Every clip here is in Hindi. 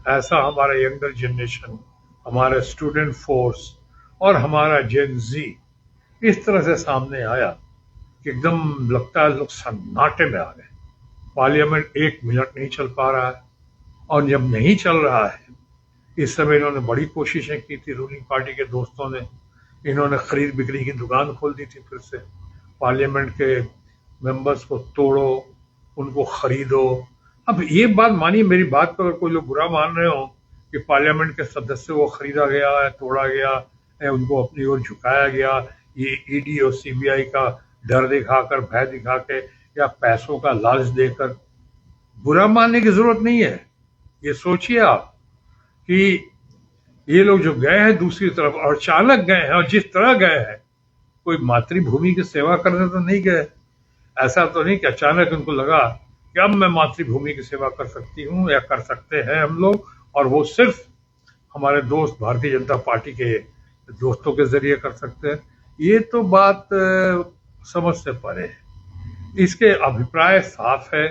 ऐसा हमारा यंगर जनरेशन, हमारा स्टूडेंट फोर्स और हमारा जेन जी इस तरह से सामने आया कि एकदम लगता है लोग सन्नाटे में आ गए। पार्लियामेंट 1 मिनट नहीं चल पा रहा है, और जब नहीं चल रहा है, इस समय इन्होंने बड़ी कोशिशें की थी, रूलिंग पार्टी के दोस्तों ने। इन्होंने खरीद बिक्री की दुकान खोल दी थी फिर से। पार्लियामेंट के मेंबर्स को तोड़ो, उनको खरीदो। अब ये बात मानिए, मेरी बात पर अगर कोई लोग बुरा मान रहे हो कि पार्लियामेंट के सदस्य को खरीदा गया है, तोड़ा गया है, उनको अपनी ओर झुकाया गया, ये ईडी और सीबीआई का डर दिखाकर, भय दिखा के या पैसों का लालच देकर, बुरा मानने की जरूरत नहीं है। ये सोचिए आप कि ये लोग जो गए हैं दूसरी तरफ, और अचानक गए हैं, और जिस तरह गए हैं, कोई मातृभूमि की सेवा करने तो नहीं गए। ऐसा तो नहीं कि अचानक उनको लगा कि अब मैं मातृभूमि की सेवा कर सकती हूँ या कर सकते हैं हम लोग, और वो सिर्फ हमारे दोस्त भारतीय जनता पार्टी के दोस्तों के जरिए कर सकते हैं। ये तो बात समझ से परे है। इसके अभिप्राय साफ है,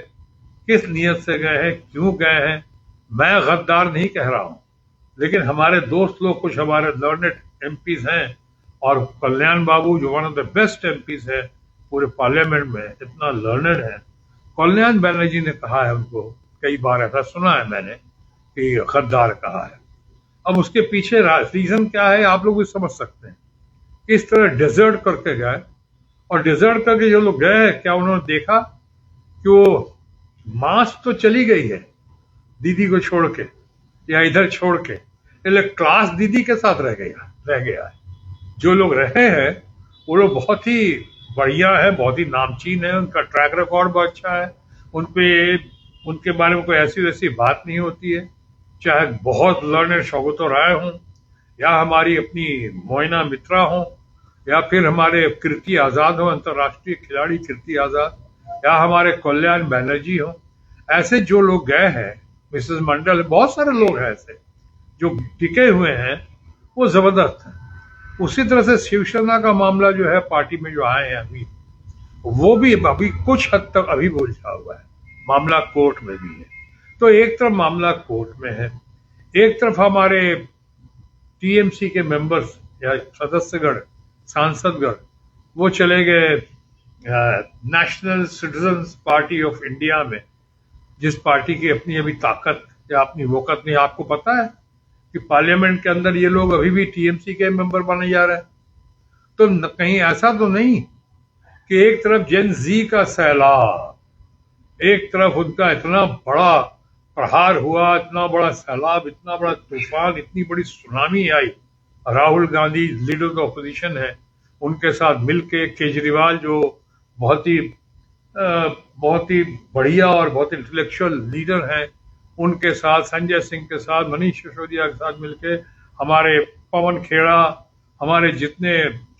किस नियत से गए हैं, क्यों गए हैं। मैं गद्दार नहीं कह रहा हूं, लेकिन हमारे दोस्त लोग, कुछ हमारे लर्नेड एमपीज हैं, और कल्याण बाबू जो one of the best MPs है पूरे पार्लियामेंट में, इतना लर्नेड है। कल्याण बनर्जी ने कहा है उनको, कई बार ऐसा सुना है मैंने कि गद्दार कहा है। अब उसके पीछे रीजन क्या है आप लोग भी समझ सकते हैं। इस तरह डिजर्ट करके गए, और डिजर्ट करके जो लोग गए, क्या उन्होंने देखा कि वो मास तो चली गई है दीदी को छोड़ के या इधर छोड़ के, लेकिन क्लास दीदी के साथ रह गया है। जो लोग रहे हैं वो लोग बहुत ही बढ़िया है, बहुत ही नामचीन है, उनका ट्रैक रिकॉर्ड बहुत अच्छा है। उनके बारे में कोई ऐसी वैसी बात नहीं होती है, चाहे बहुत लर्नेड शौकतो राय हों, या हमारी अपनी मोइना मित्रा हों, या फिर हमारे कीर्ति आजाद हो, अंतर्राष्ट्रीय खिलाड़ी कीर्ति आजाद, या हमारे कल्याण बनर्जी हो। ऐसे जो लोग गए हैं, मिसेस मंडल, बहुत सारे लोग हैं ऐसे जो टिके हुए हैं, वो जबरदस्त है। उसी तरह से शिवसेना का मामला जो है, पार्टी में जो आए हैं अभी, वो भी अभी कुछ हद तक अभी उलझा हुआ है, मामला कोर्ट में भी है। तो एक तरफ मामला कोर्ट में है, एक तरफ हमारे टीएमसी के मेंबर्स या सदस्यगण, सांसदगण, वो चले गए national citizens party of India में, जिस पार्टी की अपनी अभी ताकत या अपनी वोकत नहीं। आपको पता है कि पार्लियामेंट के अंदर ये लोग अभी भी टीएमसी के मेंबर बने जा रहे हैं। तो कहीं ऐसा तो नहीं कि एक तरफ जेन जी का सैलाब, एक तरफ उनका इतना बड़ा प्रहार हुआ, इतना बड़ा सैलाब, इतना बड़ा तूफान, इतनी बड़ी tsunami I. Rahul Gandhi leader of opposition है, उनके साथ मिलके केजरीवाल जो बहुत ही बढ़िया और बहुत इंटेलेक्चुअल लीडर हैं, उनके साथ, संजय सिंह के साथ, मनीष सिसोदिया के साथ मिलके, हमारे पवन खेड़ा, हमारे जितने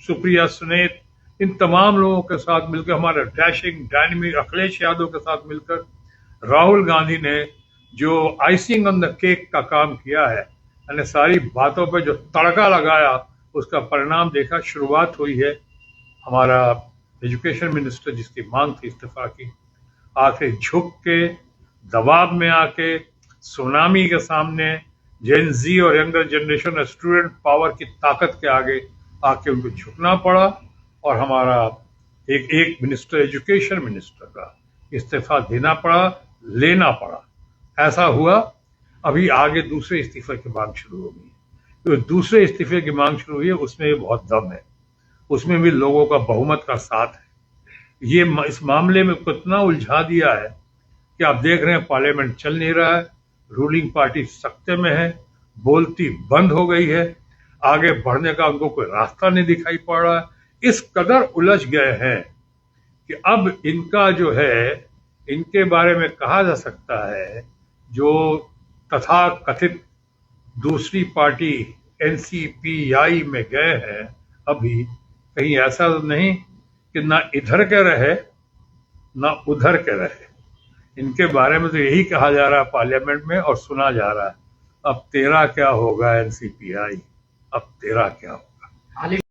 सुप्रिया सुनेत, इन तमाम लोगों के साथ मिलकर, हमारे डैशिंग डायनेमिक अखिलेश यादव के साथ मिलकर, राहुल गांधी ने जो आइसिंग ऑन द केक का काम किया है, यानी सारी बातों पे जो तड़का लगाया, उसका परिणाम देखा। शुरुआत हुई है हमारा एजुकेशन मिनिस्टर, जिसकी मांग थी इस्तीफा की, आके झुक के, दबाव में आके, सुनामी के सामने, जेन जी और यंगर जनरेशन स्टूडेंट पावर की ताकत के आगे आके उनको झुकना पड़ा, और हमारा एक मिनिस्टर, एजुकेशन मिनिस्टर का इस्तीफा देना पड़ा, लेना पड़ा। ऐसा हुआ। अभी आगे दूसरे इस्तीफे की मांग शुरू हो गई। तो दूसरे इस्तीफे की मांग शुरू हुई है, उसमें भी बहुत दम है, उसमें भी लोगों का बहुमत का साथ है। ये इस मामले में कितना उलझा दिया है कि आप देख रहे हैं, पार्लियामेंट चल नहीं रहा है, रूलिंग पार्टी सख्ते में है, बोलती बंद हो गई है, आगे बढ़ने का उनको कोई रास्ता नहीं दिखाई पड़ रहा है। इस कदर उलझ गए हैं कि अब इनका जो है, इनके बारे में कहा जा सकता है, जो तथा कथित दूसरी पार्टी एनसीपीआई में गए हैं, अभी कहीं ऐसा नहीं कि ना इधर के रहे ना उधर के रहे। इनके बारे में तो यही कहा जा रहा है पार्लियामेंट में, और सुना जा रहा है, अब तेरा क्या होगा एनसीपीआई, अब तेरा क्या होगा।